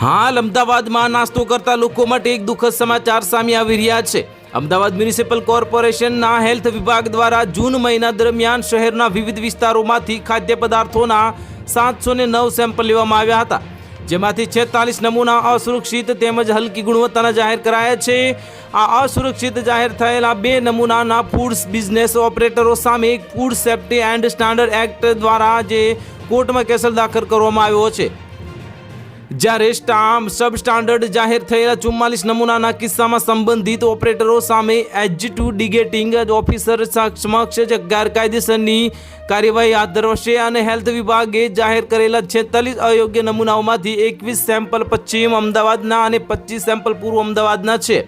હાલ અમદાવાદમાં નાસ્તો કરતા લોકો માટે એક દુઃખદ સમાચાર સામે આવી રહ્યા છે। અમદાવાદ મ્યુનિસિપલ કોર્પોરેશનના હેલ્થ વિભાગ દ્વારા જૂન મહિના દરમિયાન શહેરના વિવિધ વિસ્તારોમાંથી ખાદ્ય પદાર્થોના 709 સેમ્પલ લેવામાં આવ્યા હતા, જેમાંથી 46 નમૂના અસુરક્ષિત તેમજ હલકી ગુણવત્તાના જાહેર કરાયા છે। આ અસુરક્ષિત જાહેર થયેલા 2 નમૂનાના ફૂડ બિઝનેસ ઓપરેટરો સામે food safety and standard act દ્વારા જે કોર્ટમાં કેસ દાખલ કરવામાં આવ્યો છે, જ્યારે સબ સ્ટાન્ડર્ડ જાહેર થયેલા 44 નમૂનાના કિસ્સામાં સંબંધિત ઓપરેટરો સામે એડજ્યુડિકેટિંગ ઓફિસર સમક્ષ ગેરકાયદેસરની કાર્યવાહી હાથ ધરશે અને હેલ્થ વિભાગે જાહેર કરેલા 46 અયોગ્ય નમૂનાઓમાંથી 21 સેમ્પલ પશ્ચિમ અમદાવાદના અને 25 સેમ્પલ પૂર્વ અમદાવાદના છે।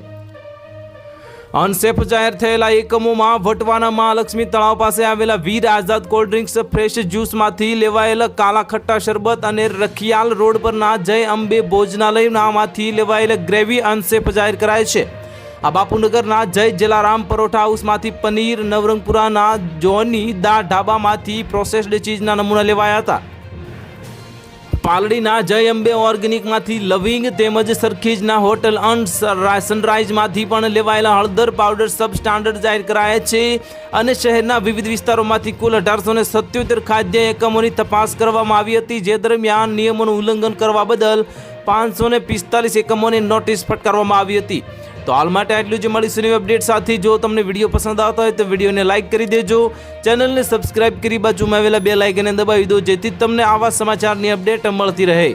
અનસેફ જાહેર થયેલા એકમોમાં વટવાના મહાલક્ષ્મી તળાવ પાસે આવેલા વીર આઝાદ કોલ્ડ ડ્રિંક્સ, ફ્રેશ જ્યુસમાંથી લેવાયેલા કાલા ખટ્ટા શરબત અને રખિયાલ રોડ પરના જય અંબે ભોજનાલયમાંથી લેવાયેલા ગ્રેવી અનસેફ જાહેર કરાય છે। આ બાપુનગરના જય જલારામ પરોઠા હાઉસમાંથી પનીર, નવરંગપુરાના જોની દા ઢાબામાંથી પ્રોસેસ્ડ ચીઝના નમૂના લેવાયા હતા। પાલડીના જય અંબે ઓર્ગેનિકમાંથી લવિંગ તેમજ સરખેજના હોટલ સનરાઇઝમાંથી પણ લેવાયેલા હળદર પાવડર સબ સ્ટાન્ડર્ડ જાહેર કરાયા છે અને શહેરના વિવિધ વિસ્તારોમાંથી કુલ 1877 ખાદ્ય એકમોની તપાસ કરવામાં આવી હતી, જે દરમિયાન નિયમોનું ઉલ્લંઘન કરવા બદલ 545 એકમોને નોટિસ ફટકારવામાં આવી હતી। તો હાલ માટે આટલું જ। મળીશું નવી અપડેટ સાથે। જો તમને વિડીયો પસંદ આવતો હોય તો વિડીયોને લાઇક કરી દેજો, ચેનલને સબસ્ક્રાઇબ કરી બાજુમાં આવેલા બેલ આઇકનને દબાવી દો, જેથી તમને આવા સમાચારની અપડેટ મળતી રહે।